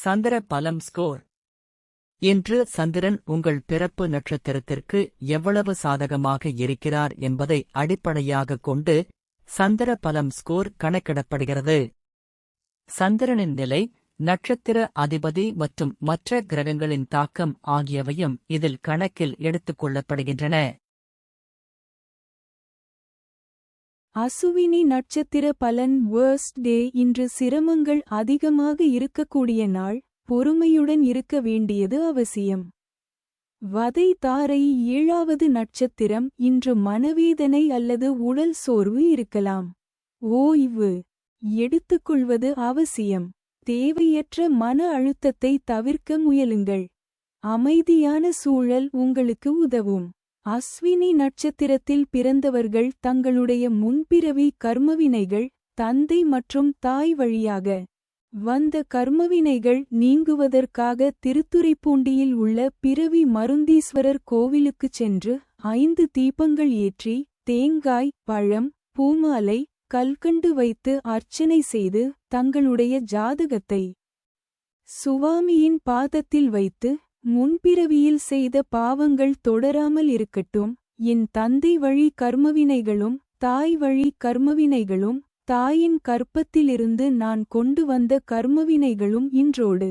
சந்திர பலம் ஸ்கோர். இன்று சந்திரன் உங்கள் பிறப்பு நட்சத்திரத்திற்கு எவ்வளவு சாதகமாக இருக்கிறார் என்பதை அடிப்படையாகக் கொண்டு சந்திர பலம் ஸ்கோர் கணக்கிடப்படுகிறது. சந்திரனின் நிலை, நட்சத்திர அதிபதி மற்றும் மற்ற கிரகங்களின் தாக்கம் ஆகியவையும் இதில் கணக்கில் எடுத்துக் கொள்ளப்படுகின்றன. அசுவினி நட்சத்திர பலன் வேர்ஸ்ட் டே. இன்று சிரமங்கள் அதிகமாக இருக்கக்கூடிய நாள், பொறுமையுடன் இருக்க வேண்டியது அவசியம். வதை தாரை 7வது நட்சத்திரம். இன்று மனவேதனை அல்லது உடல் சோர்வு இருக்கலாம். ஓய்வு எடுத்துக்கொள்வது அவசியம். தேவையற்ற மன அழுத்தத்தை தவிர்க்க முயலுங்கள். அமைதியான சூழல் உங்களுக்கு உதவும். அஸ்வினி நட்சத்திரத்தில் பிறந்தவர்கள் தங்களுடைய முன்பிறவி கர்மவினைகள், தந்தை மற்றும் தாய் வழியாக வந்த கர்மவினைகள் நீங்குவதற்காக திருத்துறைப்பூண்டியில் உள்ள பிறவி மருந்தீஸ்வரர் கோவிலுக்குச் சென்று 5 தீபங்கள் ஏற்றி தேங்காய், பழம், பூமாலை, கல்கண்டு வைத்து அர்ச்சனை செய்து தங்களுடைய ஜாதகத்தை சுவாமியின் பாதத்தில் வைத்து, முன்பிறவியில் செய்த பாவங்கள் தொடராமல் இருக்கட்டும், என் தந்தை வழி கர்மவினைகளும் தாய் வழி கர்மவினைகளும் தாயின் கற்பத்திலிருந்து நான் கொண்டு வந்த கர்மவினைகளும் இன்றோடு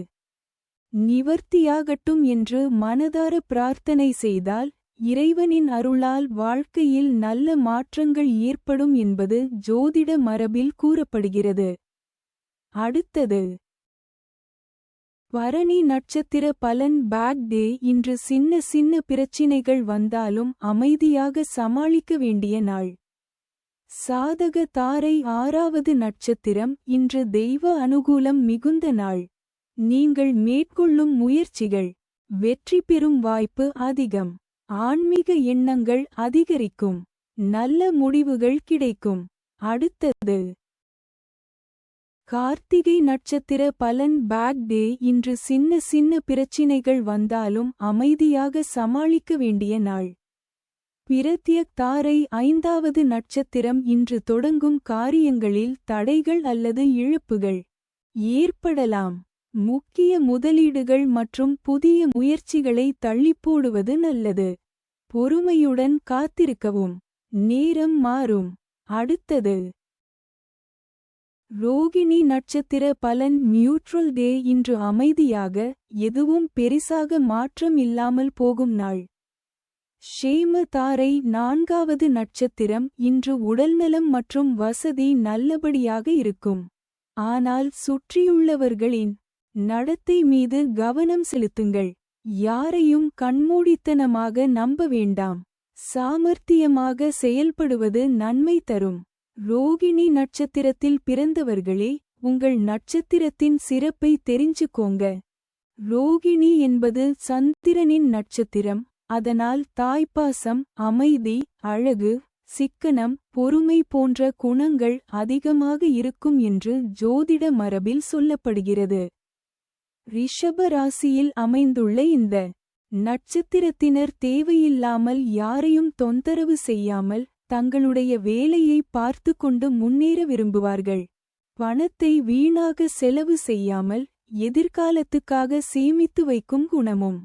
நிவர்த்தியாகட்டும் என்று மனதார பிரார்த்தனை செய்தால் இறைவனின் அருளால் வாழ்க்கையில் நல்ல மாற்றங்கள் ஏற்படும் என்பது ஜோதிட மரபில் கூறப்படுகிறது. அடுத்தது பரணி நட்சத்திர பலன் பேட் டே. இன்று சின்ன சின்ன பிரச்சினைகள் வந்தாலும் அமைதியாக சமாளிக்க வேண்டிய நாள். சாதக தாரை 6வது நட்சத்திரம். இன்று தெய்வ அனுகூலம் மிகுந்த நாள். நீங்கள் மேற்கொள்ளும் முயற்சிகள் வெற்றி பெறும் வாய்ப்பு அதிகம். ஆன்மீக எண்ணங்கள் அதிகரிக்கும். நல்ல முடிவுகள் கிடைக்கும். அடுத்தது கார்த்திகை நட்சத்திர பலன் பேட் டே. இன்று சின்ன சின்ன பிரச்சினைகள் வந்தாலும் அமைதியாக சமாளிக்க வேண்டிய நாள். பிரத்யக் தாரை 5வது நட்சத்திரம். இன்று தொடங்கும் காரியங்களில் தடைகள் அல்லது இழப்புகள் ஏற்படலாம். முக்கிய முதலீடுகள் மற்றும் புதிய முயற்சிகளை தள்ளிப்போடுவது நல்லது. பொறுமையுடன் காத்திருக்கவும். நேரம் மாறும். அடுத்தது ரோகிணி நட்சத்திர பலன் நியூட்ரல் டே. இன்று அமைதியாக, எதுவும் பெரிசாக மாற்றம் இல்லாமல் போகும் நாள். ஷேம தாரை 4வது நட்சத்திரம். இன்று உடல்நலம் மற்றும் வசதி நல்லபடியாக இருக்கும். ஆனால் சுற்றியுள்ளவர்களின் நடத்தை மீது கவனம் செலுத்துங்கள். யாரையும் கண்மூடித்தனமாக நம்ப வேண்டாம். சாமர்த்தியமாக செயல்படுவது நன்மை தரும். ரோகிணி நட்சத்திரத்தில் பிறந்தவர்களே, உங்கள் நட்சத்திரத்தின் சிறப்பை தெரிஞ்சுக்கோங்க. ரோகிணி என்பது சந்திரனின் நட்சத்திரம். அதனால் தாய்ப்பாசம், அமைதி, அழகு, சிக்கனம், பொறுமை போன்ற குணங்கள் அதிகமாக இருக்கும் என்று ஜோதிட மரபில் சொல்லப்படுகிறது. ரிஷப ராசியில் அமைந்துள்ள இந்த நட்சத்திரத்தினர் தேவையில்லாமல் யாரையும் தொந்தரவு செய்யாமல் தங்களுடைய வேலையை பார்த்து கொண்டு முன்னேற விரும்புவார்கள். பணத்தை வீணாக செலவு செய்யாமல் எதிர்காலத்துக்காக சேமித்து வைக்கும் குணமும்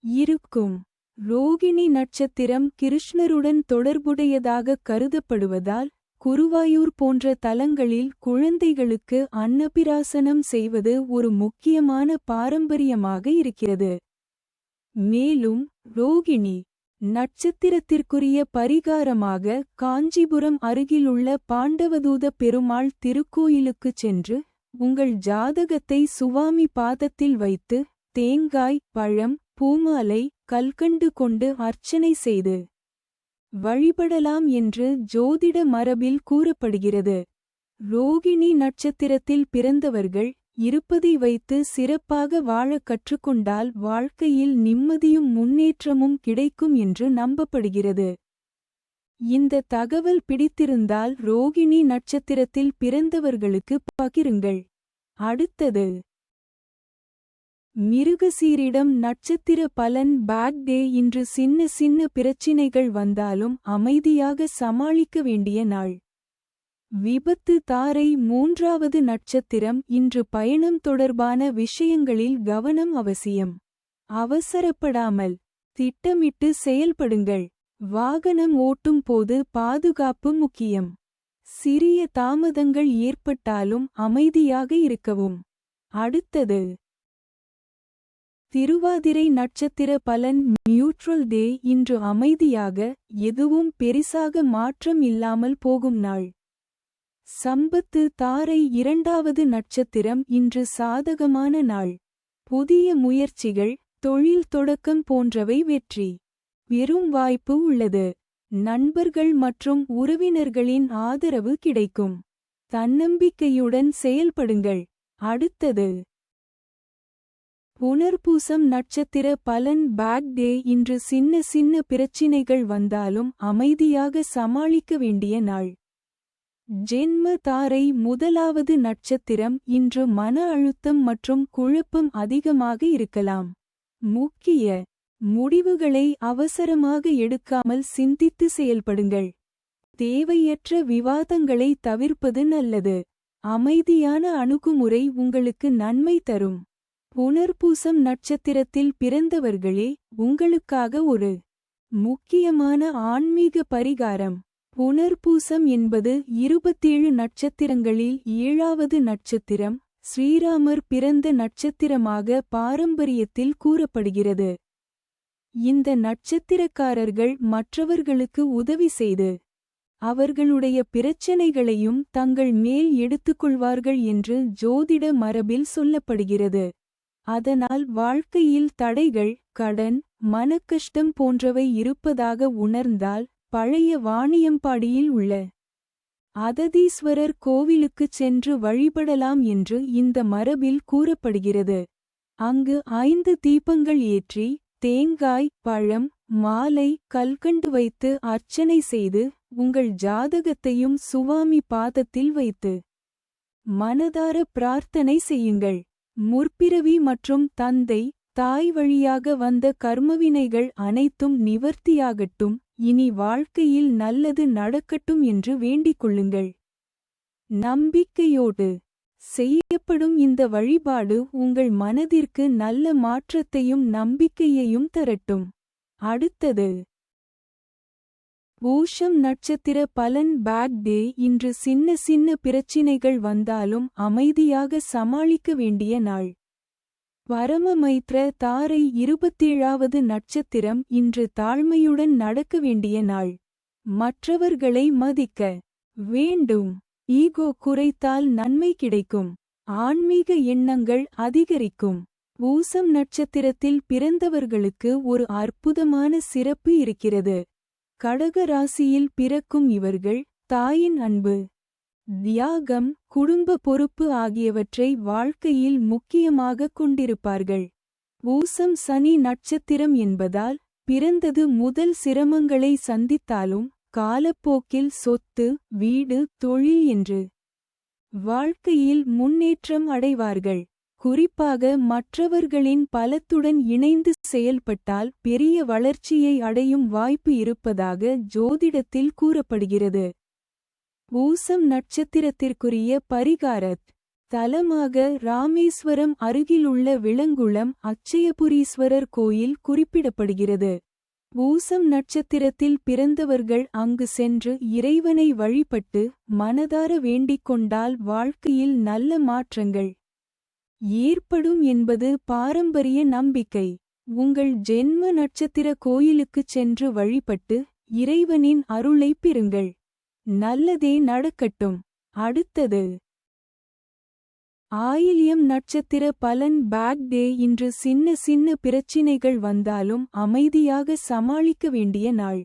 இருக்கும். ரோகிணி நட்சத்திரம் கிருஷ்ணருடன் தொடர்புடையதாக கருதப்படுவதால் குருவாயூர் போன்ற தலங்களில் குழந்தைகளுக்கு அன்னபிராசனம் செய்வது ஒரு முக்கியமான பாரம்பரியமாக இருக்கிறது. மேலும் ரோகிணி நட்சத்திரத்திற்குரிய பரிகாரமாக காஞ்சிபுரம் அருகிலுள்ள பாண்டவதூத பெருமாள் திருக்கோயிலுக்குச் சென்று உங்கள் ஜாதகத்தை சுவாமி பாதத்தில் வைத்து தேங்காய், பழம், பூமாலை, கல்கண்டு கொண்டு அர்ச்சனை செய்து வழிபடலாம் என்று ஜோதிட மரபில் கூறப்படுகிறது. ரோகிணி நட்சத்திரத்தில் பிறந்தவர்கள் இருப்பதை வைத்து சிறப்பாக வாழக் கற்றுக்கொண்டால் வாழ்க்கையில் நிம்மதியும் முன்னேற்றமும் கிடைக்கும் என்று நம்பப்படுகிறது. இந்த தகவல் பிடித்திருந்தால் ரோகிணி நட்சத்திரத்தில் பிறந்தவர்களுக்கு பகிருங்கள். அடுத்தது மிருகசீரிடம் நட்சத்திர பலன் பேட் டே. இன்று சின்ன சின்ன பிரச்சினைகள் வந்தாலும் அமைதியாக சமாளிக்க வேண்டிய நாள். விபத்து தாரை மூன்றாவது நட்சத்திரம் இன்று பயணம் தொடர்பான விஷயங்களில் கவனம் அவசியம். அவசரப்படாமல் திட்டமிட்டு செயல்படுங்கள். வாகனம் ஓட்டும் போது பாதுகாப்பு முக்கியம். சிறிய தாமதங்கள் ஏற்பட்டாலும் அமைதியாக இருக்கவும். அடுத்தது திருவாதிரை நட்சத்திர பலன் நியூட்ரல் டே. இன்று அமைதியாக, எதுவும் பெரிசாக மாற்றம் இல்லாமல் போகும் நாள். சம்பத்து தாரை இரண்டாவது நட்சத்திரம் இன்று சாதகமான நாள். புதிய முயற்சிகள், தொழில் தொடக்கம் போன்றவை வெற்றி பெறும் வாய்ப்பு உள்ளது. நண்பர்கள் மற்றும் உறவினர்களின் ஆதரவு கிடைக்கும். தன்னம்பிக்கையுடன் செயல்படுங்கள். அடுத்தது புனர்பூசம் நட்சத்திர பலன் பேட் டே. இன்று சின்ன சின்ன பிரச்சினைகள் வந்தாலும் அமைதியாக சமாளிக்க வேண்டிய நாள். ஜென்ம தாரை முதலாவது நட்சத்திரம் இன்று மன அழுத்தம் மற்றும் குழப்பம் அதிகமாக இருக்கலாம். முக்கிய முடிவுகளை அவசரமாக எடுக்காமல் சிந்தித்து செயல்படுங்கள். தேவையற்ற விவாதங்களை தவிர்ப்பது நல்லது. அமைதியான அணுகுமுறை உங்களுக்கு நன்மை தரும். புனர்பூசம் நட்சத்திரத்தில் பிறந்தவர்களே, உங்களுக்காக ஒரு முக்கியமான ஆன்மீக பரிகாரம். புனர்பூசம் என்பது 27 நட்சத்திரங்களில் 7வது நட்சத்திரம். ஸ்ரீராமர் பிறந்த நட்சத்திரமாக பாரம்பரியத்தில் கூறப்படுகிறது. இந்த நட்சத்திரக்காரர்கள் மற்றவர்களுக்கு உதவி செய்து அவர்களுடைய பிரச்சனைகளையும் தங்கள் மேல் எடுத்துக்கொள்வார்கள் என்று ஜோதிட மரபில் சொல்லப்படுகிறது. அதனால் வாழ்க்கையில் தடைகள், கடன், மனக்கஷ்டம் போன்றவை இருப்பதாக உணர்ந்தால் பழைய வாணியம்பாடியில் உள்ள அததீஸ்வரர் கோவிலுக்குச் சென்று வழிபடலாம் என்று இந்த மரபில் கூறப்படுகிறது. அங்கு 5 தீபங்கள் ஏற்றி தேங்காய், பழம், மாலை, கல்கண்டு வைத்து அர்ச்சனை செய்து உங்கள் ஜாதகத்தையும் சுவாமி பாதத்தில் வைத்து மனதார பிரார்த்தனை செய்யுங்கள். முற்பிறவி மற்றும் தந்தை, தாய் வழியாக வந்த கர்மவினைகள் அனைத்தும் நிவர்த்தியாகட்டும், இனி வாழ்க்கையில் நல்லது நடக்கட்டும் என்று வேண்டிக் கொள்ளுங்கள். நம்பிக்கையோடு செய்யப்படும் இந்த வழிபாடு உங்கள் மனதிற்கு நல்ல மாற்றத்தையும் நம்பிக்கையையும் தரட்டும். அடுத்தது பூஷம் நட்சத்திர பலன் பேட் டே. இன்று சின்ன சின்ன பிரச்சினைகள் வந்தாலும் அமைதியாக சமாளிக்க வேண்டிய நாள். பரமமைத்ர தாரை 27வது நட்சத்திரம் இன்று தாழ்மையுடன் நடக்க வேண்டிய நாள். மற்றவர்களை மதிக்க வேண்டும். ஈகோ குறைத்தால் நன்மை கிடைக்கும். ஆன்மீக எண்ணங்கள் அதிகரிக்கும். பூசம் நட்சத்திரத்தில் பிறந்தவர்களுக்கு ஒரு அற்புதமான சிறப்பு இருக்கிறது. கடக ராசியில் பிறக்கும் இவர்கள் தாயின் அன்பு, தியாகம், குடும்ப பொறுப்பு ஆகியவற்றை வாழ்க்கையில் முக்கியமாக கொண்டிருப்பார்கள். பூசம் சனி நட்சத்திரம் என்பதால் பிறந்தது முதல் சிரமங்களை சந்தித்தாலும் காலப்போக்கில் சொத்து, வீடு, தொழில் என்று வாழ்க்கையில் முன்னேற்றம் அடைவார்கள். குறிப்பாக மற்றவர்களின் பலத்துடன் இணைந்து செயல்பட்டால் பெரிய வளர்ச்சியை அடையும் வாய்ப்பு இருப்பதாக ஜோதிடத்தில் கூறப்படுகிறது. பூசம் நட்சத்திரத்திற்குரிய பரிகாரத் தலமாக ராமேஸ்வரம் அருகிலுள்ள விளங்குளம் அச்சயபுரீஸ்வரர் கோயில் குறிப்பிடப்படுகிறது. பூசம் நட்சத்திரத்தில் பிறந்தவர்கள் அங்கு சென்று இறைவனை வழிபட்டு மனதார வேண்டிக் கொண்டால் வாழ்க்கையில் நல்ல மாற்றங்கள் ஏற்படும் என்பது பாரம்பரிய நம்பிக்கை. உங்கள் ஜென்ம நட்சத்திர கோயிலுக்குச் சென்று வழிபட்டு இறைவனின் அருளை பெறுங்கள். நல்லதே நடக்கட்டும். அடுத்தது ஆயில்யம் நட்சத்திர பலன் பேட் டே. இன்று சின்ன சின்ன பிரச்சினைகள் வந்தாலும் அமைதியாக சமாளிக்க வேண்டிய நாள்.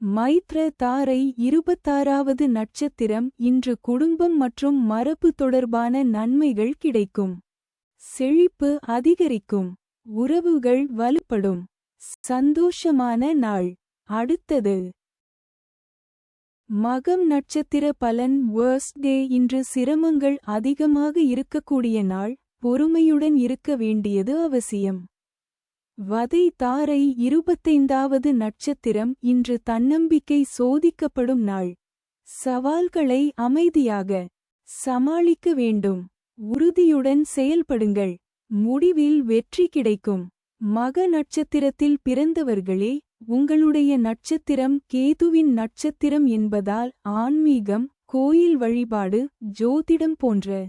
மைத்ர தாரை 26வது நட்சத்திரம் இன்று குடும்பம் மற்றும் மரபு தொடர்பான நன்மைகள் கிடைக்கும். செழிப்பு அதிகரிக்கும். உறவுகள் வலுப்படும். சந்தோஷமான நாள். அடுத்தது மகம் நட்சத்திர பலன் வர்ஸ்ட் டே. இன்று சிரமங்கள் அதிகமாக இருக்கக்கூடிய நாள். பொறுமையுடன் இருக்க வேண்டியது அவசியம். வதை தாரை 25வது நட்சத்திரம் இன்று தன்னம்பிக்கை சோதிக்கப்படும் நாள். சவால்களை அமைதியாக சமாளிக்க வேண்டும். உறுதியுடன் செயல்படுங்கள். முடிவில் வெற்றி கிடைக்கும். மக நட்சத்திரத்தில் பிறந்தவர்களே, உங்களுடைய நட்சத்திரம் கேதுவின் நட்சத்திரம் என்பதால் ஆன்மீகம், கோயில் வழிபாடு, ஜோதிடம் போன்ற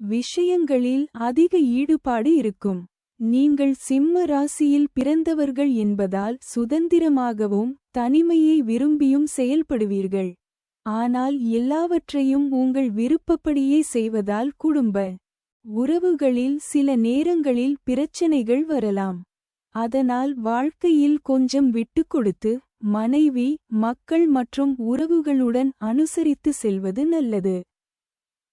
விஷயங்களில் அதிக ஈடுபாடு இருக்கும். நீங்கள் சிம்ம ராசியில் பிறந்தவர்கள் என்பதால் சுதந்திரமாகவும் தனிமையை விரும்பியும் செயல்படுவீர்கள். ஆனால் எல்லாவற்றையும் உங்கள் விருப்பப்படியே செய்வதால் குடும்ப உறவுகளில் சில நேரங்களில் பிரச்சனைகள் வரலாம். அதனால் வாழ்க்கையில் கொஞ்சம் விட்டுக்கொடுத்து மனைவி, மக்கள் மற்றும் உறவுகளுடன் அனுசரித்து செல்வது நல்லது.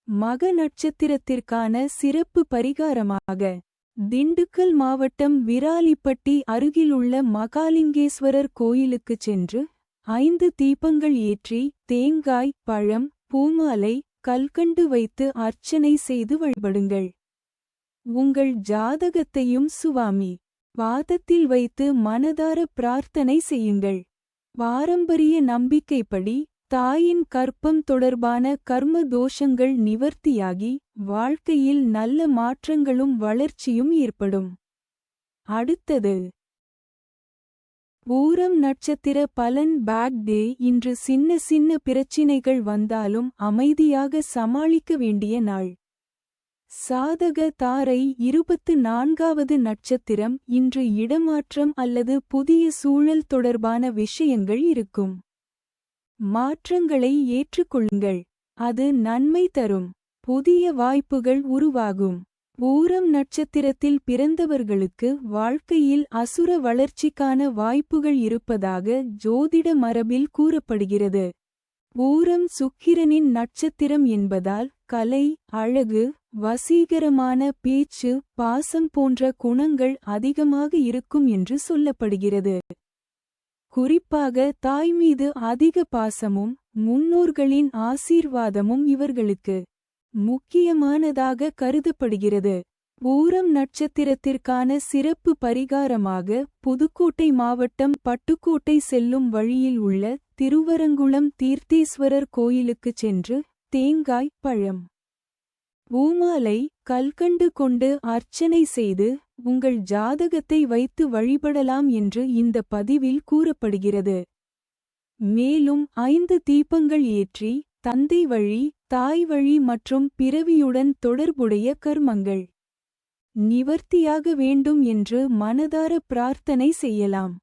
மக நட்சத்திரத்திற்கான சிறப்பு பரிகாரமாக திண்டுக்கல் மாவட்டம் விராலிப்பட்டி அருகிலுள்ள மகாலிங்கேஸ்வரர் கோயிலுக்குச் சென்று 5 தீபங்கள் ஏற்றி தேங்காய், பழம், பூமாலை, கல்கண்டு வைத்து அர்ச்சனை செய்து வழிபடுங்கள். உங்கள் ஜாதகத்தையும் சுவாமி பாதத்தில் வைத்து மனதார பிரார்த்தனை செய்யுங்கள். பாரம்பரிய நம்பிக்கைப்படி தாயின் கர்ப்பம் தொடர்பான கர்ம தோஷங்கள் நிவர்த்தியாகி வாழ்க்கையில் நல்ல மாற்றங்களும் வளர்ச்சியும் ஏற்படும். அடுத்தது பூரம் நட்சத்திர பலன். Bad day. இன்று சின்ன சின்ன பிரச்சினைகள் வந்தாலும் அமைதியாக சமாளிக்க வேண்டிய நாள். சாதக தாரை 24வது நட்சத்திரம். இன்று இடமாற்றம் அல்லது புதிய சூழல் தொடர்பான விஷயங்கள் இருக்கும். மாற்றங்களை ஏற்றுக்கொள்ளுங்கள். அது நன்மை தரும். புதிய வாய்ப்புகள் உருவாகும். பூரம் நட்சத்திரத்தில் பிறந்தவர்களுக்கு வாழ்க்கையில் அசுர வளர்ச்சிக்கான வாய்ப்புகள் இருப்பதாக ஜோதிட மரபில் கூறப்படுகிறது. பூரம் சுக்கிரனின் நட்சத்திரம் என்பதால் கலை, அழகு, வசீகரமான பேச்சு, பாசம் போன்ற குணங்கள் அதிகமாக இருக்கும் என்று சொல்லப்படுகிறது. குறிப்பாக தாய் மீது அதிக பாசமும் முன்னோர்களின் ஆசீர்வாதமும் இவர்களுக்கு முக்கியமானதாக கருதப்படுகிறது. பூரம் நட்சத்திரத்திற்கான சிறப்பு பரிகாரமாக புதுக்கோட்டை மாவட்டம் பட்டுக்கோட்டை செல்லும் வழியில் உள்ள திருவரங்குளம் தீர்த்தேஸ்வரர் கோயிலுக்குச் சென்று தேங்காய், பழம், பூமாலை, கல்கண்டு கொண்டு அர்ச்சனை செய்து உங்கள் ஜாதகத்தை வைத்து வழிபடலாம் என்று இந்த பதிவில் கூறப்படுகிறது. மேலும் 5 தீபங்கள் ஏற்றி தந்தை வழி, தாய் வழி மற்றும் பிறவியுடன் தொடர்புடைய கர்மங்கள் நிவர்த்தியாக வேண்டும் என்று மனதார பிரார்த்தனை செய்யலாம்.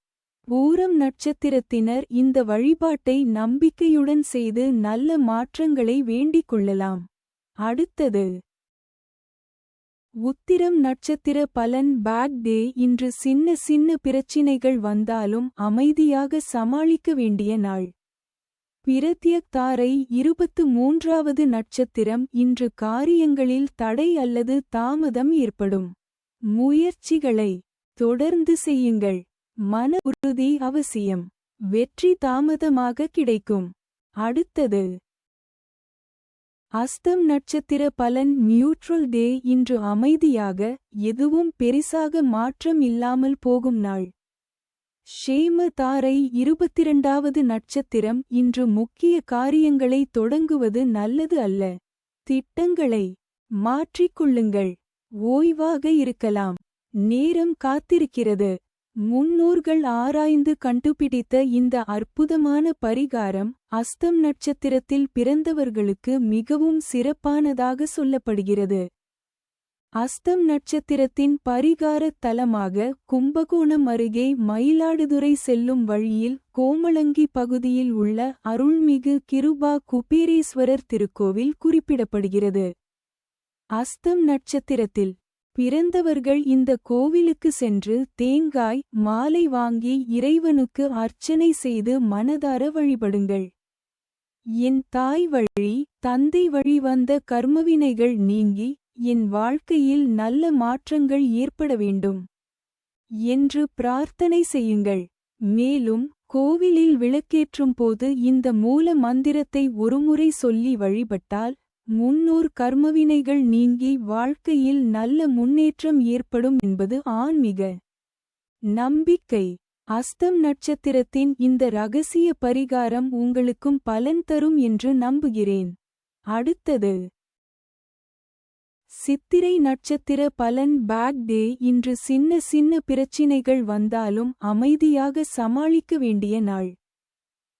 பூரம் நட்சத்திரத்தினர் இந்த வழிபாட்டை நம்பிக்கையுடன் செய்து நல்ல மாற்றங்களை வேண்டிக் கொள்ளலாம். அடுத்தது உத்திரம் நட்சத்திர பலன். Bad day. இன்று சின்ன சின்ன பிரச்சினைகள் வந்தாலும் அமைதியாக சமாளிக்க வேண்டிய நாள். பிரத்யக் தாரை 23வது நட்சத்திரம். இன்று காரியங்களில் தடை அல்லது தாமதம் ஏற்படும். முயற்சிகளை தொடர்ந்து செய்யுங்கள். மன உறுதி அவசியம். வெற்றி தாமதமாக கிடைக்கும். அடுத்தது அஸ்தம் நட்சத்திர பலன். நியூட்ரல் டே. இன்று அமைதியாக, எதுவும் பெரிசாக மாற்றம் இல்லாமல் போகும் நாள். ஷேம தாரை 22வது நட்சத்திரம். இன்று முக்கிய காரியங்களை தொடங்குவது நல்லது அல்ல. திட்டங்களை மாற்றிக்கொள்ளுங்கள். ஓய்வாக இருக்கலாம். நேரம் காத்திருக்கிறது. முன்னோர்கள் ஆராய்ந்து கண்டுபிடித்த இந்த அற்புதமான பரிகாரம் அஸ்தம் நட்சத்திரத்தில் பிறந்தவர்களுக்கு மிகவும் சிறப்பானதாக சொல்லப்படுகிறது. அஸ்தம் நட்சத்திரத்தின் பரிகாரத் தலமாக கும்பகோணம் அருகே மயிலாடுதுறை செல்லும் வழியில் கோமளங்கி பகுதியில் உள்ள அருள்மிகு கிருபா குபேரேஸ்வரர் திருக்கோவில் குறிப்பிடப்படுகிறது. அஸ்தம் நட்சத்திரத்தில் பிறந்தவர்கள் இந்த கோவிலுக்கு சென்று தேங்காய், மாலை வாங்கி இறைவனுக்கு அர்ச்சனை செய்து மனதார வழிபடுங்கள். என் தாய் வழி, தந்தை வழி வந்த கர்மவினைகள் நீங்கி என் வாழ்க்கையில் நல்ல மாற்றங்கள் ஏற்பட வேண்டும் என்று பிரார்த்தனை செய்யுங்கள். மேலும் கோவிலில் விளக்கேற்றும் போது இந்த மூல மந்திரத்தை ஒருமுறை சொல்லி வழிபட்டால் முன்னோர் கர்மவினைகள் நீங்கி வாழ்க்கையில் நல்ல முன்னேற்றம் ஏற்படும் என்பது ஆன்மீக நம்பிக்கை. அஸ்தம் நட்சத்திரத்தின் இந்த ரகசிய பரிகாரம் உங்களுக்கும் பலன் தரும் என்று நம்புகிறேன். அடுத்தது சித்திரை நட்சத்திர பலன். Bad day. இன்று சின்ன சின்ன பிரச்சினைகள் வந்தாலும் அமைதியாக சமாளிக்க வேண்டிய நாள்.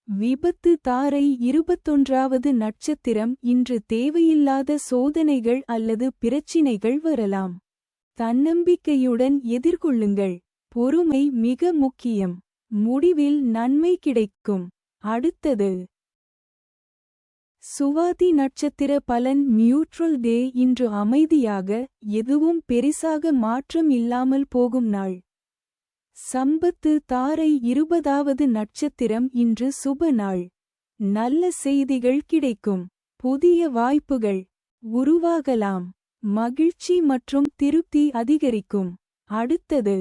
விபத்து. தாரை 21வது நட்சத்திரம். இன்று தேவையில்லாத சோதனைகள் அல்லது பிரச்சினைகள் வரலாம். தன்னம்பிக்கையுடன் எதிர்கொள்ளுங்கள். பொறுமை மிக முக்கியம். முடிவில் நன்மை கிடைக்கும். அடுத்தது சுவாதி நட்சத்திர பலன். நியூட்ரல் டே. இன்று அமைதியாக, எதுவும் பெரிசாக மாற்றம் இல்லாமல் போகும் நாள். சம்பத்து. தாரை 20வது நட்சத்திரம். இன்று சுப நாள். நல்ல செய்திகள் கிடைக்கும். புதிய வாய்ப்புகள் உருவாகலாம். மகிழ்ச்சி மற்றும் திருப்தி அதிகரிக்கும். அடுத்தது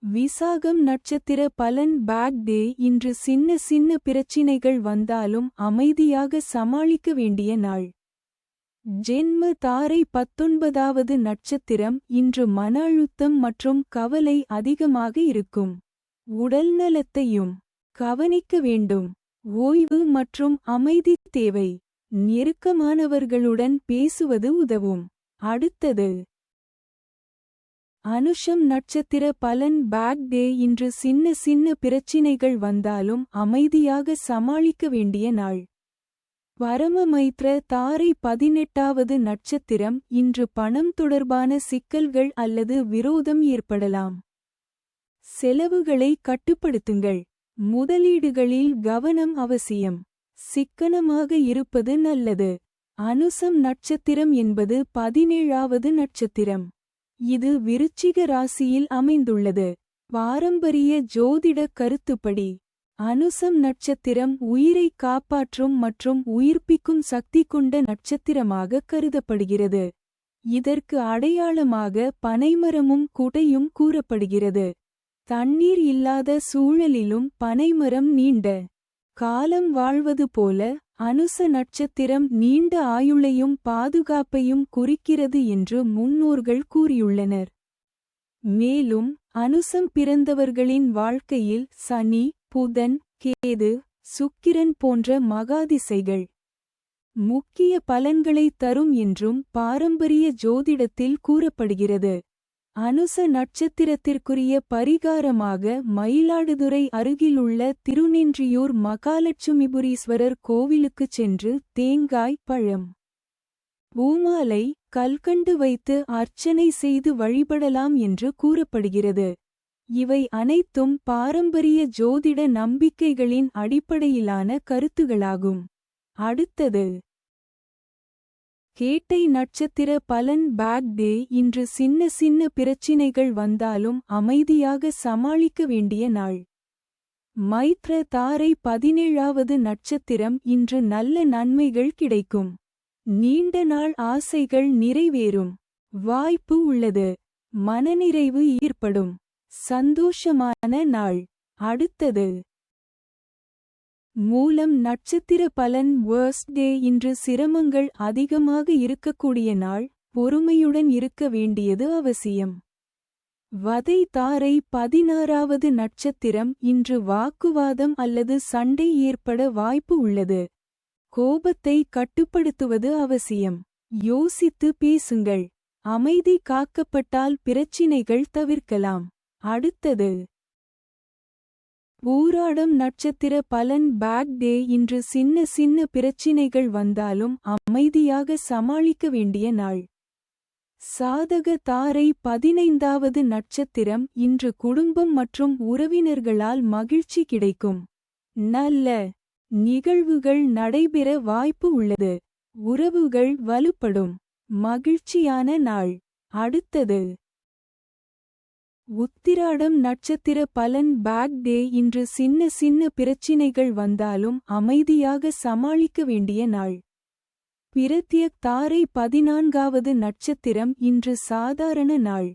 விசாகம் நட்சத்திர பலன். Bad day. இன்று சின்ன சின்ன பிரச்சினைகள் வந்தாலும் அமைதியாக சமாளிக்க வேண்டிய நாள். ஜென்ம. தாரை 19வது நட்சத்திரம். இன்று மன அழுத்தம் மற்றும் கவலை அதிகமாக இருக்கும். உடல்நலத்தையும் கவனிக்க வேண்டும். ஓய்வு மற்றும் அமைதி தேவை. நெருக்கமானவர்களுடன் பேசுவது உதவும். அடுத்தது அனுஷம் நட்சத்திர பலன். Bad day. இன்று சின்ன சின்ன பிரச்சினைகள் வந்தாலும் அமைதியாக சமாளிக்க வேண்டிய நாள். பரம மைத்ர. தாரை 18வது நட்சத்திரம். இன்று பணம் தொடர்பான சிக்கல்கள் அல்லது விரோதம் ஏற்படலாம். செலவுகளை கட்டுப்படுத்துங்கள். முதலீடுகளில் கவனம் அவசியம். சிக்கனமாக இருப்பது நல்லது. அனுசம் நட்சத்திரம் என்பது 17வது நட்சத்திரம். இது விருச்சிக ராசியில் அமைந்துள்ளது. பாரம்பரிய ஜோதிட கருத்துப்படி அனுசம் நட்சத்திரம் உயிரை காப்பாற்றும் மற்றும் உயிர்ப்பிக்கும் சக்தி கொண்ட நட்சத்திரமாக கருதப்படுகிறது. இதற்கு அடையாளமாக பனைமரமும் குடையும் கூறப்படுகிறது. தண்ணீர் இல்லாத சூழலிலும் பனைமரம் நீண்ட காலம் வாழ்வது போல, அனுச நட்சத்திரம் நீண்ட ஆயுளையும் பாதுகாப்பையும் குறிக்கிறது என்று முன்னோர்கள் கூறியுள்ளனர். மேலும் அனுசம் பிறந்தவர்களின் வாழ்க்கையில் சனி, புதன், கேது, சுக்கிரன் போன்ற மகாதிசைகள் முக்கிய பலன்களை தரும் என்றும் பாரம்பரிய ஜோதிடத்தில் கூறப்படுகிறது. அனுச நட்சத்திரத்திற்குரிய பரிகாரமாக மயிலாடுதுறை அருகிலுள்ள திருநின்றியூர் மகாலட்சுமிபுரீஸ்வரர் கோவிலுக்குச் சென்று தேங்காய், பழம், பூமாலை, கல்கண்டு வைத்து அர்ச்சனை செய்து வழிபடலாம் என்று கூறப்படுகிறது. இவை அனைத்தும் பாரம்பரிய ஜோதிட நம்பிக்கைகளின் அடிப்படையிலான கருத்துகளாகும். அடுத்தது கேட்டை நட்சத்திர பலன். Bad day. இன்று சின்ன சின்ன பிரச்சினைகள் வந்தாலும் அமைதியாக சமாளிக்க வேண்டிய நாள். மைத்ர. தாரை 17வது நட்சத்திரம். இன்று நல்ல நன்மைகள் கிடைக்கும். நீண்ட நாள் ஆசைகள் நிறைவேறும். வாய்ப்பு உள்ளது. மனநிறைவு ஏற்படும். சந்தோஷமான நாள். அடுத்தது மூலம் நட்சத்திர பலன். வர்ஸ்ட் டே. இன்று சிரமங்கள் அதிகமாக இருக்கக்கூடிய நாள். பொறுமையுடன் இருக்க வேண்டியது அவசியம். வதை. தாரை 16வது நட்சத்திரம். இன்று வாக்குவாதம் அல்லது சண்டை ஏற்பட வாய்ப்பு உள்ளது. கோபத்தை கட்டுப்படுத்துவது அவசியம். யோசித்து பேசுங்கள். அமைதி காக்கப்பட்டால் பிரச்சினைகள் தவிர்க்கலாம். அடுத்தது பூராடம் நட்சத்திர பலன். Bad day. இன்று சின்ன சின்ன பிரச்சினைகள் வந்தாலும் அமைதியாக சமாளிக்க வேண்டிய நாள். சாதக. தாரை 15வது நட்சத்திரம். இன்று குடும்பம் மற்றும் உறவினர்களால் மகிழ்ச்சி கிடைக்கும். நல்ல நிகழ்வுகள் நடைபெற வாய்ப்பு உள்ளது. உறவுகள் வலுப்படும். மகிழ்ச்சியான நாள். அடுத்தது உத்திராடம் நட்சத்திர பலன். Bad day. இன்று சின்ன சின்ன பிரச்சினைகள் வந்தாலும் அமைதியாக சமாளிக்க வேண்டிய நாள். பிரத்யக். தாரை 14வது நட்சத்திரம். இன்று சாதாரண நாள்.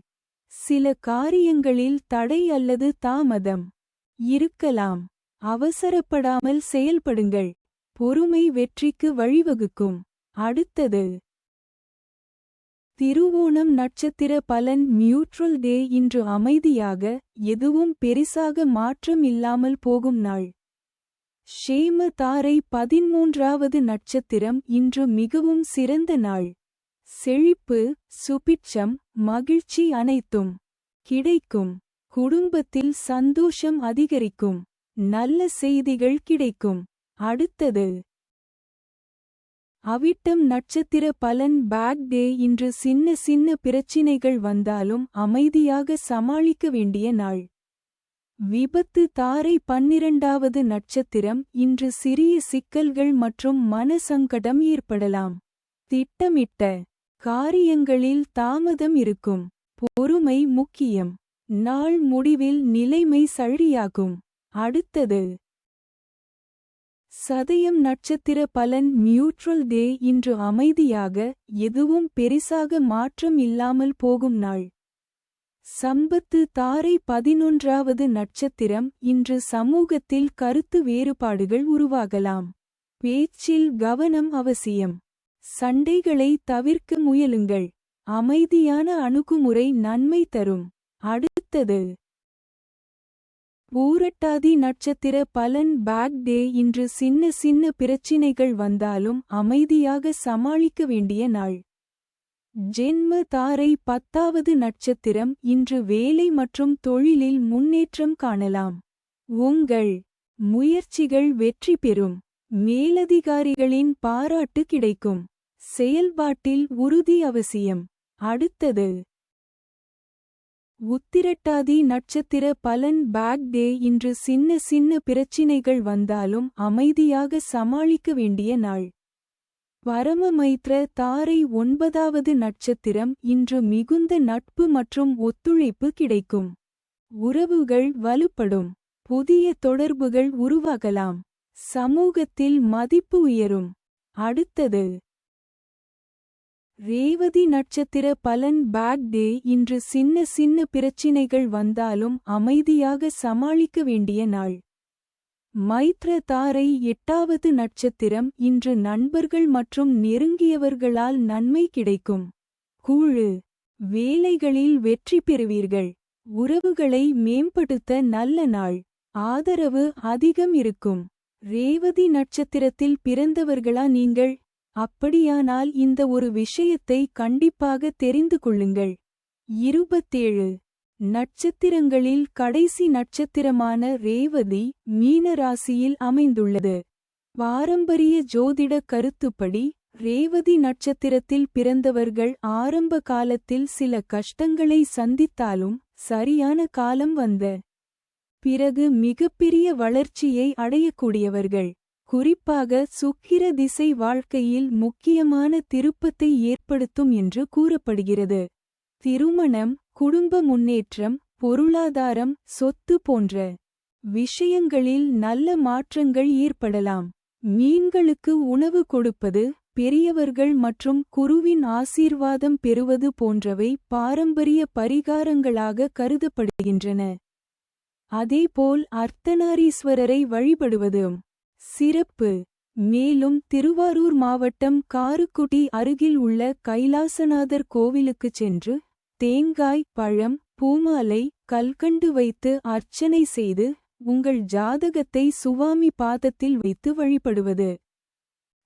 சில காரியங்களில் தடை அல்லது தாமதம் இருக்கலாம். அவசரப்படாமல் செயல்படுங்கள். பொறுமை வெற்றிக்கு வழிவகுக்கும். அடுத்தது திருவோணம் நட்சத்திர பலன் நியூட்ரல் டே. இன்று அமைதியாக, எதுவும் பெரிசாக மாற்றம் இல்லாமல் போகும் நாள். ஷேம தாரை 13வது நட்சத்திரம். இன்று மிகவும் சிறந்த நாள். செழிப்பு, சுபிட்சம், மகிழ்ச்சி அனைத்தும் கிடைக்கும். குடும்பத்தில் சந்தோஷம் அதிகரிக்கும். நல்ல செய்திகள் கிடைக்கும். அடுத்தது அவிட்டம் நட்சத்திர பலன் பேட் டே. இன்று சின்ன சின்ன பிரச்சினைகள் வந்தாலும் அமைதியாக சமாளிக்க வேண்டிய நாள். விபத்து தாரை 12வது நட்சத்திரம். இன்று சிறிய சிக்கல்கள் மற்றும் மனசங்கடம் ஏற்படலாம். திட்டமிட்ட காரியங்களில் தாமதம் இருக்கும். பொறுமை முக்கியம். நாள் முடிவில் நிலைமை சரியாகும். அடுத்தது சதயம் நட்சத்திர பலன் நியூட்ரல் டே. இன்று அமைதியாக, எதுவும் பெரிசாக மாற்றம் இல்லாமல் போகும் நாள். சம்பத்து தாரை 11வது நட்சத்திரம். இன்று சமூகத்தில் கருத்து வேறுபாடுகள் உருவாகலாம். பேச்சில் கவனம் அவசியம். சண்டைகளை தவிர்க்க முயலுங்கள். அமைதியான அணுகுமுறை நன்மை தரும். அடுத்தது பூரட்டாதி நட்சத்திர பலன் பேட் டே. இன்று சின்ன சின்ன பிரச்சினைகள் வந்தாலும் அமைதியாக சமாளிக்க வேண்டிய நாள். ஜென்ம தாரை 10வது நட்சத்திரம். இன்று வேலை மற்றும் தொழிலில் முன்னேற்றம் காணலாம். உங்கள் முயற்சிகள் வெற்றி பெறும். மேலதிகாரிகளின் பாராட்டு கிடைக்கும். செயல்பாட்டில் உறுதி அவசியம். அடுத்தது உத்திரட்டாதி நட்சத்திர பலன் பேட் டே. இன்று சின்ன சின்ன பிரச்சினைகள் வந்தாலும் அமைதியாக சமாளிக்க வேண்டிய நாள். பரமமைத்ர தாரை 9வது நட்சத்திரம். இன்று மிகுந்த நட்பு மற்றும் ஒத்துழைப்பு கிடைக்கும். உறவுகள் வலுப்படும். புதிய தொடர்புகள் உருவாகலாம். சமூகத்தில் மதிப்பு உயரும். அடுத்தது ரேவதி நட்சத்திர பலன் பேட் டே. இன்று சின்ன சின்ன பிரச்சினைகள் வந்தாலும் அமைதியாக சமாளிக்க வேண்டிய நாள். மைத்ர தாரை 8வது நட்சத்திரம். இன்று நண்பர்கள் மற்றும் நெருங்கியவர்களால் நன்மை கிடைக்கும். குழு வேலைகளில் வெற்றி பெறுவீர்கள். உறவுகளை மேம்படுத்த நல்ல நாள். ஆதரவு அதிகம் இருக்கும். ரேவதி நட்சத்திரத்தில் பிறந்தவர்களா நீங்கள்? அப்படியானால் இந்த ஒரு விஷயத்தை கண்டிப்பாக தெரிந்து கொள்ளுங்கள். 27 நட்சத்திரங்களில் கடைசி நட்சத்திரமான ரேவதி மீன ராசியில் அமைந்துள்ளது. பாரம்பரிய ஜோதிட கருத்துப்படி ரேவதி நட்சத்திரத்தில் பிறந்தவர்கள் ஆரம்ப காலத்தில் சில கஷ்டங்களை சந்தித்தாலும் சரியான காலம் வந்த பிறகு மிகப்பெரிய வளர்ச்சியை அடையக்கூடியவர்கள். குறிப்பாக சுக்கிர திசை வாழ்க்கையில் முக்கியமான திருப்பத்தை ஏற்படுத்தும் என்று கூறப்படுகிறது. திருமணம், குடும்ப முன்னேற்றம், பொருளாதாரம், சொத்து போன்ற விஷயங்களில் நல்ல மாற்றங்கள் ஏற்படலாம். மீன்களுக்கு உணவு கொடுப்பது, பெரியவர்கள் மற்றும் குருவின் ஆசீர்வாதம் பெறுவது போன்றவை பாரம்பரிய பரிகாரங்களாக கருதப்படுகின்றன. அதேபோல் அர்த்தநாரீஸ்வரரை வழிபடுவதும் சிறப்பு. மேலும் திருவாரூர் மாவட்டம் காருக்குடி அருகில் உள்ள கைலாசநாதர் கோவிலுக்குச் சென்று தேங்காய், பழம், பூமாலை, கல்கண்டு வைத்து அர்ச்சனை செய்து உங்கள் ஜாதகத்தை சுவாமி பாதத்தில் வைத்து வழிபடுவது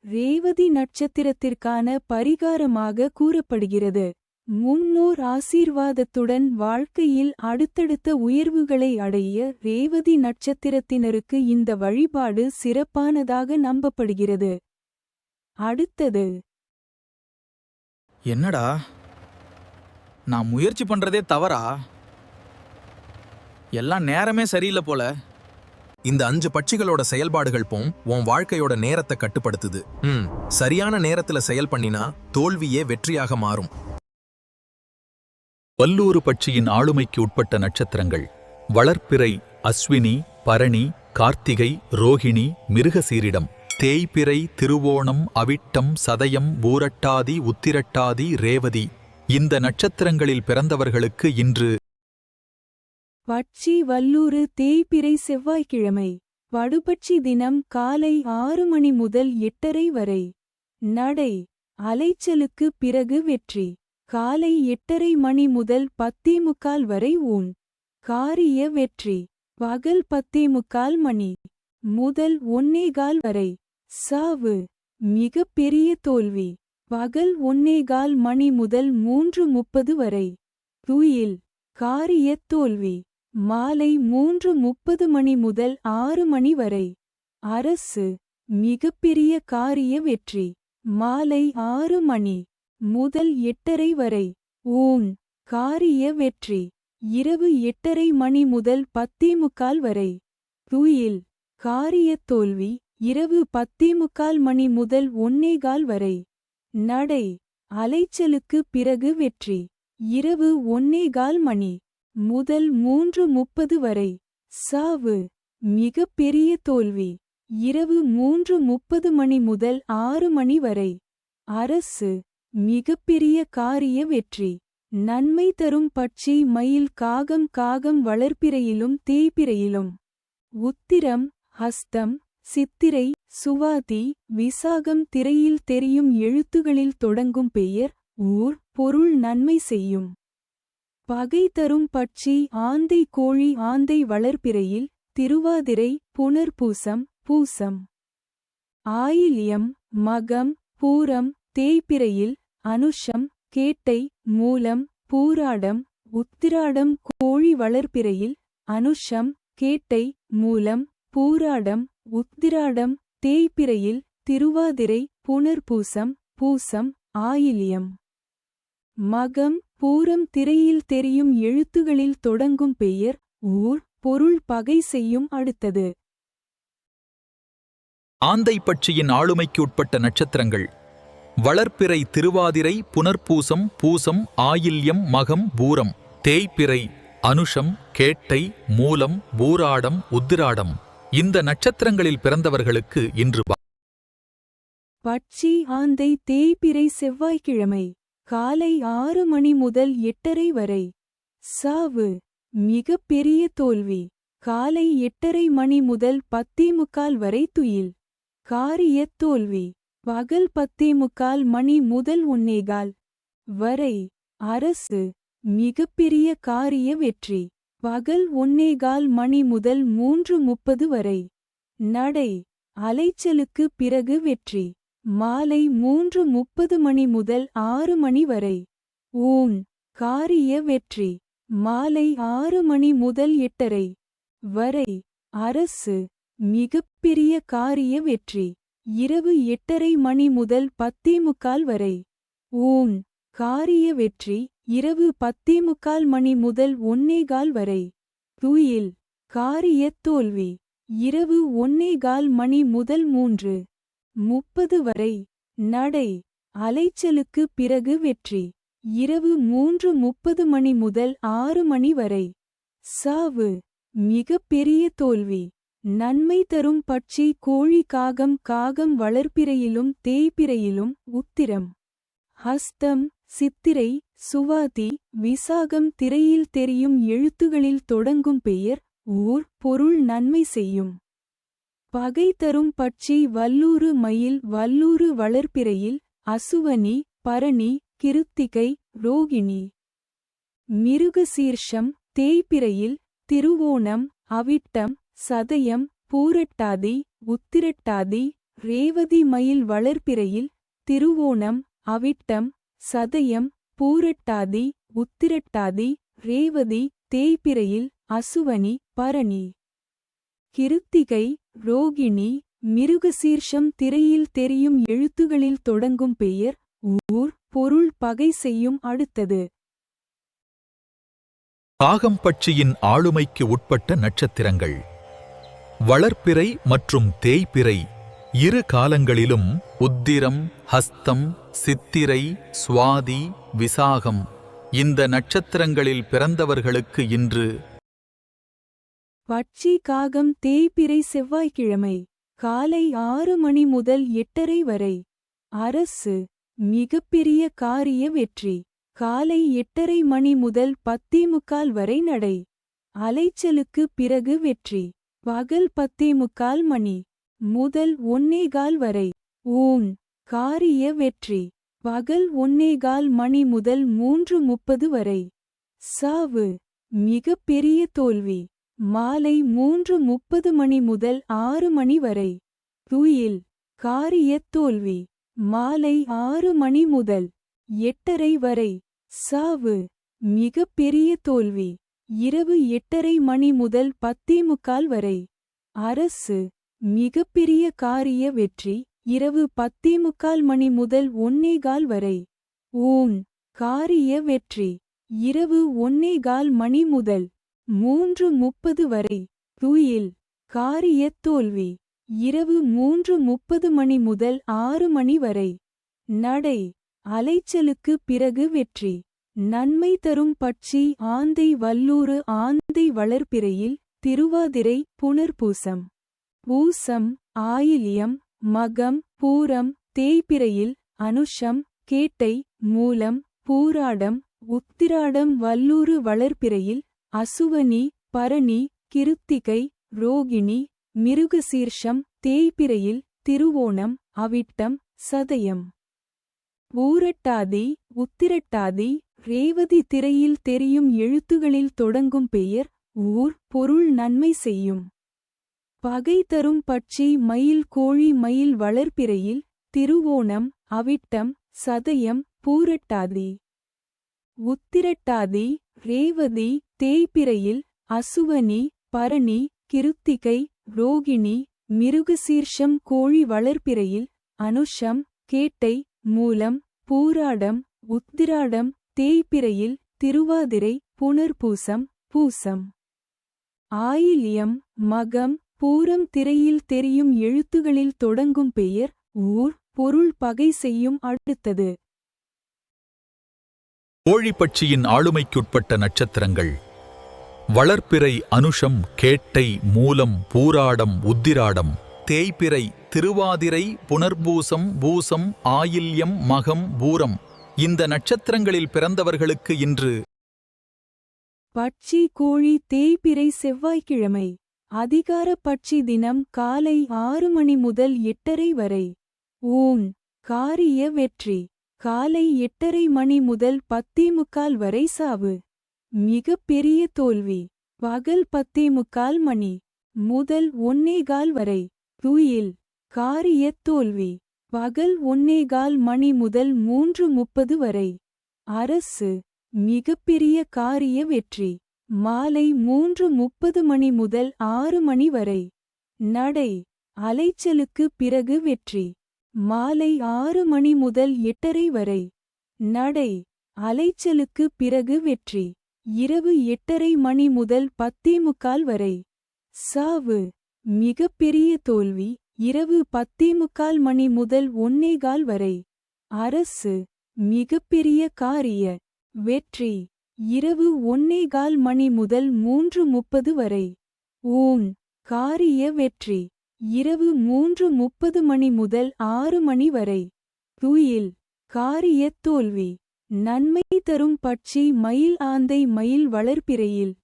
ரேவதி நட்சத்திரத்திற்கான பரிகாரமாக கூறப்படுகிறது. முன்னோர் ஆசீர்வாதத்துடன் வாழ்க்கையில் அடுத்தடுத்த உயர்வுகளை அடைய ரேவதி நட்சத்திரத்தினருக்கு இந்த வழிபாடு சிறப்பானதாக நம்பப்படுகிறது. அடுத்தது என்னடா, நான் முயற்சி பண்றதே தவறா? எல்லாம் நேரமே சரியில்லை போல. இந்த 5 பட்சிகளோட செயல்பாடுகள் போம் உன் வாழ்க்கையோட நேரத்தை கட்டுப்படுத்துது. சரியான நேரத்துல செயல் பண்ணினா தோல்வியே வெற்றியாக மாறும். வல்லூறு பட்சியின் ஆளுமைக்கு உட்பட்ட நட்சத்திரங்கள் வளர்ப்பிறை, அஸ்வினி, பரணி, கார்த்திகை, ரோகிணி, மிருகசீரிடம். தேய்பிறை, திருவோணம், அவிட்டம், சதயம், பூரட்டாதி, உத்திரட்டாதி, ரேவதி. இந்த நட்சத்திரங்களில் பிறந்தவர்களுக்கு இன்று பட்சி வல்லூறு தேய்பிறை செவ்வாய்க்கிழமை. படுபட்சி தினம் காலை 6 மணி முதல் 8:30 வரை. நடை அலைச்சலுக்கு பிறகு வெற்றி. காலை 8:30 மணி முதல் 10:45 வரை ஊன். காரிய வெற்றி. பகல் 10:45 மணி முதல் 1:15 வரை சாவு. மிகப் பெரிய தோல்வி. பகல் 1:15 மணி முதல் 3:30 வரை துயில். காரியத் தோல்வி. மாலை 3:30 மணி முதல் 6 மணி வரை அரசு. மிகப்பெரிய காரிய வெற்றி. மாலை 6 மணி முதல் 8:30 வரை ஊன். காரிய வெற்றி. இரவு 8:30 மணி முதல் 10:45 வரை துயில். காரியத் தோல்வி. இரவு 10:45 மணி முதல் 1:15 வரை நடை. அலைச்சலுக்கு பிறகு வெற்றி. இரவு 1:15 மணி முதல் 3:30 வரை சாவு. மிகப் பெரிய தோல்வி. இரவு 3:30 மணி முதல் 6 மணி வரை அரசு. மிகப்பெரிய காரிய வெற்றி. நன்மை தரும் பட்சி மயில் காகம். காகம் வளர்ப்பிறையிலும் தேய்பிறையிலும். உத்திரம் ஹஸ்தம் சித்திரை சுவாதி விசாகம் திரையில் தெரியும் எழுத்துகளில் தொடங்கும் பெயர் ஊர் பொருள் நன்மை செய்யும். பகை தரும் பட்சி ஆந்தை கோழி. ஆந்தை வளர்ப்பிறையில் திருவாதிரை புனர்பூசம் பூசம். ஆயில்யம் மகம் பூரம் தேய்பிறையில் அனுஷம் கேட்டை மூலம் பூராடம். உத்திராடம் கோழி வளர்ப்பிறையில் அனுஷம் கேட்டை மூலம் பூராடம். உத்திராடம் தேய்பிறையில் திருவாதிரை புனர்பூசம் பூசம் ஆயில்யம் மகம் பூரம் திரையில் தெரியும் எழுத்துகளில் தொடங்கும் பெயர் ஊர் பொருள் பகை செய்யும். அடுத்தது ஆந்தை பட்சியின் ஆளுமைக்கு உட்பட்ட நட்சத்திரங்கள் வளர்ப்பிறை திருவாதிரை புனர்பூசம் பூசம் ஆயில்யம் மகம் பூரம். தேய்பிறை அனுஷம் கேட்டை மூலம் பூராடம் உத்திராடம். இந்த நட்சத்திரங்களில் பிறந்தவர்களுக்கு இன்று பட்சி ஆந்தை தேய்பிறை செவ்வாய்க்கிழமை காலை 6 மணி முதல் 8:30 வரை சாவு. மிகப் பெரிய தோல்வி. காலை 8:30 மணி முதல் 10:45 வரை துயில். காரியத் தோல்வி. பகல் 10:45 மணி முதல் 1:15 வரை அரசு. மிகப்பெரிய காரிய வெற்றி. பகல் 1:15 மணி முதல் 3:30 வரை நடை. அலைச்சலுக்கு பிறகு வெற்றி. மாலை 3:30 மணி முதல் 6 மணி வரை ஊன். காரிய வெற்றி. மாலை 6 மணி முதல் 8:30 வரை அரசு. மிகப்பெரிய காரிய வெற்றி. இரவு 8:30 மணி முதல் 10:45 வரை ஊன். காரிய வெற்றி. இரவு 10:45 மணி முதல் 1:15 வரை துயில். காரியத் தோல்வி. இரவு 1:15 மணி முதல் 3:30 வரை நடை. அலைச்சலுக்கு பிறகு வெற்றி. இரவு 3:30 மணி முதல் 6 மணி வரை சாவு. மிகப் பெரிய தோல்வி. நன்மை தரும் பட்சி கோழி காகம். காகம் வளர்ப்பிறையிலும் தேய்பிறையிலும். உத்திரம் ஹஸ்தம் சித்திரை சுவாதி விசாகம் திரையில் தெரியும் எழுத்துகளில் தொடங்கும் பெயர் ஊர் பொருள் நன்மை செய்யும். பகை தரும் பட்சி வல்லூறு மயில். வல்லூறு வளர்ப்பிறையில் அசுவனி பரணி கிருத்திகை ரோகிணி. மிருகசீர்ஷம் தேய்பிறையில் திருவோணம் அவிட்டம் சதயம் பூரட்டாதி உத்திரட்டாதி. ரேவதி மயில் வளர்ப்பிறையில் திருவோணம் அவிட்டம் சதயம் பூரட்டாதி உத்திரட்டாதி. ரேவதி தேய்பிறையில் அசுவனி பரணி கிருத்திகை ரோகிணி. மிருகசீர்ஷம் திரையில் தெரியும் எழுத்துகளில் தொடங்கும் பெயர் ஊர் பொருள் பகை செய்யும். அடுத்தது காகம் பட்சியின் ஆளுமைக்கு உட்பட்ட நட்சத்திரங்கள் வளர்ப்பிறை மற்றும் தேய்பிறை. இரு காலங்களிலும் உத்திரம் ஹஸ்தம் சித்திரை சுவாதி விசாகம். இந்த நட்சத்திரங்களில் பிறந்தவர்களுக்கு இன்று பட்சி காகம் தேய்பிறை செவ்வாய்க்கிழமை காலை 6 மணி முதல் 8:30 வரை அரசு. மிகப்பெரிய காரிய வெற்றி. காலை 8:30 மணி முதல் 10:45 வரை நடை. அலைச்சலுக்கு பிறகு வெற்றி. பகல் 10:45 மணி முதல் 1:15 வரை ஊன். காரிய வெற்றி. பகல் 1:15 மணி முதல் 3:30 வரை. சாவு மிகப் பெரிய தோல்வி. மாலை 3:30 மணி முதல் 6 மணி வரை. துயில் காரியத் தோல்வி. மாலை 6 மணி முதல் 8:30 வரை. சாவு மிகப் பெரிய தோல்வி. இரவு 8:30 மணி முதல் 10:45 வரை. அரசு மிகப்பெரிய காரிய வெற்றி. இரவு 10:45 மணி முதல் 1:15 வரை. ஊன் காரிய வெற்றி. இரவு 1:15 மணி முதல் 3:30 வரை. துயில் காரியத் தோல்வி. இரவு 3:30 மணி முதல் 6 மணி வரை. நடை அலைச்சலுக்கு பிறகு வெற்றி. நன்மை தரும் பட்சி ஆந்தை வல்லூறு ஆந்தை வளர்பிறையில் திருவாதிரை புனர்பூசம். பூசம் ஆயில்யம் மகம் பூரம் தேய்பிறையில் அனுஷம் கேட்டை மூலம் பூராடம் உத்திராடம் வல்லூறு வளர்பிறையில் அசுவனி பரணி கிருத்திகை ரோகிணி மிருகசீர்ஷம் தேய்பிறையில் திருவோணம் அவிட்டம் சதயம். பூரட்டாதி உத்திரட்டாதி ரேவதி திரையில் தெரியும் எழுத்துகளில் தொடங்கும் பெயர் ஊர் பொருள் நன்மை செய்யும். பகை தரும் பட்சி மயில் கோழி மயில் வளர்பிறையில் திருவோணம் அவிட்டம் சதயம் பூரட்டாதி. உத்திரட்டாதி ரேவதி தேய்பிறையில் அசுவனி பரணி கிருத்திகை ரோகிணி மிருகசீர்ஷம் கோழி வளர்பிறையில் அனுஷம் கேட்டை மூலம் பூராடம் உத்திராடம் தேய்பிறையில் திருவாதிரை புனர்பூசம் பூசம். ஆயில்யம் மகம் பூரம் திரையில் தெரியும் எழுத்துகளில் தொடங்கும் பெயர் ஊர் பொருள் பகை செய்யும். அடுத்தது கோழிப்பட்சியின் ஆளுமைக்குட்பட்ட நட்சத்திரங்கள். வளர்பிறை அனுஷம் கேட்டை மூலம் பூராடம் உத்திராடம் தேய்பிறை திருவாதிரை புனர்பூசம் பூசம் ஆயில்யம் மகம் பூரம். இந்த நட்சத்திரங்களில் பிறந்தவர்களுக்கு இன்று பட்சி கோழி தேய்பிறை செவ்வாய்க்கிழமை. அதிகார பட்சி தினம் காலை 6 மணி முதல் 8:30 வரை. ஊன் காரிய வெற்றி. காலை 8:30 மணி முதல் 10:45 வரை. சாவு மிகப் பெரிய தோல்வி. பகல் 10:45 மணி முதல் 1:15 வரை. துயில் காரியத் தோல்வி. பகல் 1:15 மணி முதல் 3:30 வரை. அரசு மிகப்பெரிய காரிய வெற்றி. மாலை 3:30 மணி முதல் 6 மணி வரை. நடை அலைச்சலுக்கு பிறகு வெற்றி. மாலை 6 மணி முதல் 8:30 வரை. நடை அலைச்சலுக்கு பிறகு வெற்றி. இரவு 8:30 மணி முதல் 10:45 வரை. சாவு மிகப்பெரிய தோல்வி. இரவு 10:45 மணி முதல் 1:15 வரை. அரசு மிகப்பெரிய காரிய வெற்றி. இரவு 1:15 மணி முதல் 3:30 வரை. ஊன் காரிய வெற்றி. இரவு 3:30 மணி முதல் 6 மணி வரை. துயில் காரியத் தோல்வி. நன்மை தரும் பட்சி மயில் ஆந்தை மயில் வளர்பிறையில்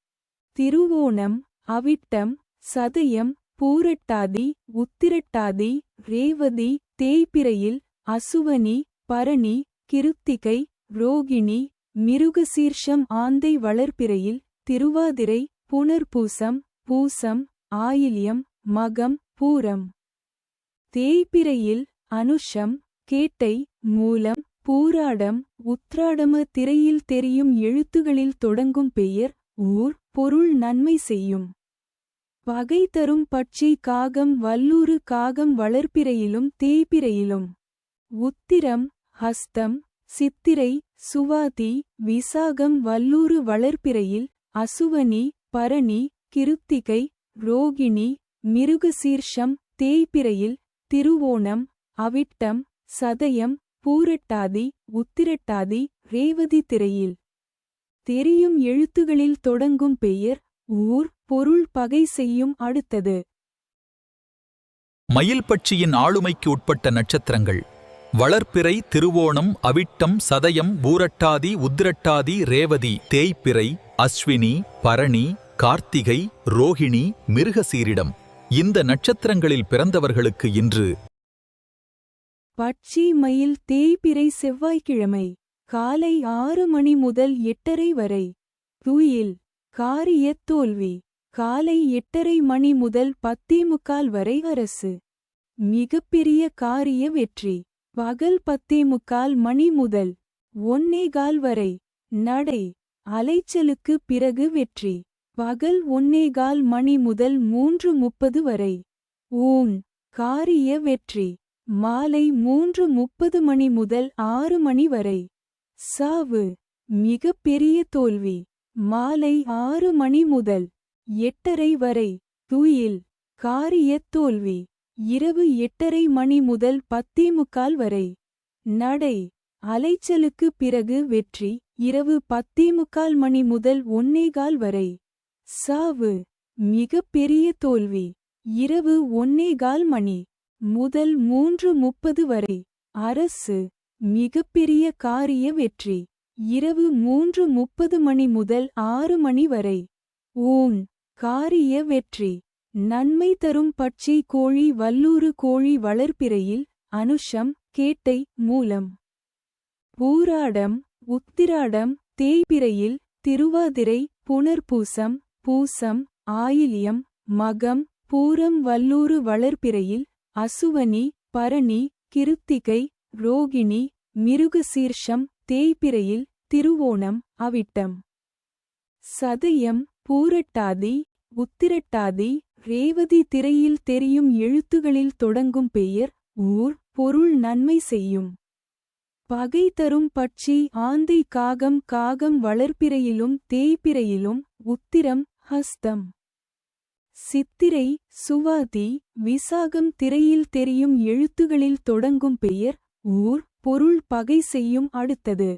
திருவோணம் அவிட்டம் சதயம் பூரட்டாதி உத்திரட்டாதி ரேவதி தேய்பிறையில் அசுவனி பரணி கிருத்திகை ரோகிணி மிருகசீர்ஷம் ஆந்தை வளர்பிறையில் திருவாதிரை புனர்பூசம் பூசம் ஆயில்யம் மகம் பூரம். தேய்பிறையில் அனுஷம் கேட்டை மூலம் பூராடம் உத்ராடம திரையில் தெரியும் எழுத்துகளில் தொடங்கும் பெயர் ஊர் பொருள் நன்மை செய்யும். பகை தரும் பட்சி காகம் வல்லூறு காகம் வளர்பிறையிலும் தேய்பிறையிலும். உத்திரம் ஹஸ்தம் சித்திரை சுவாதி விசாகம் வல்லூறு வளர்பிறையில் அசுவனி பரணி கிருத்திகை ரோகிணி மிருகசீர்ஷம் தேய்பிறையில் திருவோணம் அவிட்டம் சதயம் பூரட்டாதி உத்திரட்டாதி ரேவதி திரையில் தெரியும் எழுத்துகளில் தொடங்கும் பெயர் ஊர் பொருள் பகை செய்யும். அடுத்தது மயில் பட்சியின் ஆளுமைக்கு உட்பட்ட நட்சத்திரங்கள். வளர்பிறை திருவோணம் அவிட்டம் சதயம் பூரட்டாதி உத்திரட்டாதி ரேவதி தேய்பிறை அஸ்வினி பரணி கார்த்திகை ரோகிணி மிருகசீரிடம். இந்த நட்சத்திரங்களில் பிறந்தவர்களுக்கு இன்று பட்சி மயில் தேய்பிறை செவ்வாய்க்கிழமை காலை 6 மணி முதல் 8:30 வரை. துயில் காரியத் தோல்வி காலை 8:30 மணி முதல் 10:45 வரை. அரசு மிகப்பெரிய காரிய வெற்றி பகல் 10:45 மணி முதல் 1:15 வரை. நடை அலைச்சலுக்கு பிறகு வெற்றி பகல் 1:15 மணி முதல் 3:30 வரை. ஊன் காரிய வெற்றி மாலை 3:30 மணி முதல் 6 மணி வரை. சாவு மிகப்பெரிய தோல்வி மாலை 6 மணி முதல் 8:30 வரை. துயில் காரியத் தோல்வி இரவு 8:30 மணி முதல் 10:45 வரை. நடை அலைச்சலுக்கு பிறகு வெற்றி இரவு 10:45 மணி முதல் 1:15 வரை. சாவு மிகப்பெரிய தோல்வி இரவு 1:15 மணி முதல் 3:30 வரை. அரசு மிகப்பெரிய காரிய வெற்றி இரவு 3:30 மணி முதல் 6 மணி வரை. ஊன் காரிய வெற்றி நன்மை தரும் பட்சி கோழி வல்லூறு கோழி வளர்ப்பிறையில் அனுஷம் கேட்டை மூலம். பூராடம் உத்திராடம் தேய்பிறையில் திருவாதிரை புனர்பூசம் பூசம் ஆயில்யம் மகம் பூரம் வல்லூறு வளர்ப்பிறையில் அசுவனி பரணி கிருத்திகை ரோகிணி மிருகசீர்ஷம் தேய்பிறையில் திருவோணம் அவிட்டம். சதயம் பூரட்டாதி உத்திரட்டாதி ரேவதி திரையில் தெரியும் எழுத்துகளில் தொடங்கும் பெயர் ஊர் பொருள் நன்மை செய்யும். பகை தரும் பட்சி ஆந்தை காகம் காகம் வளர்ப்பிறையிலும் தேய்பிறையிலும் உத்திரம் ஹஸ்தம். சித்திரை சுவாதி விசாகம் திரையில் தெரியும் எழுத்துகளில் தொடங்கும் பெயர் ஊர் பொருள் பகை செய்யும். அடுத்தது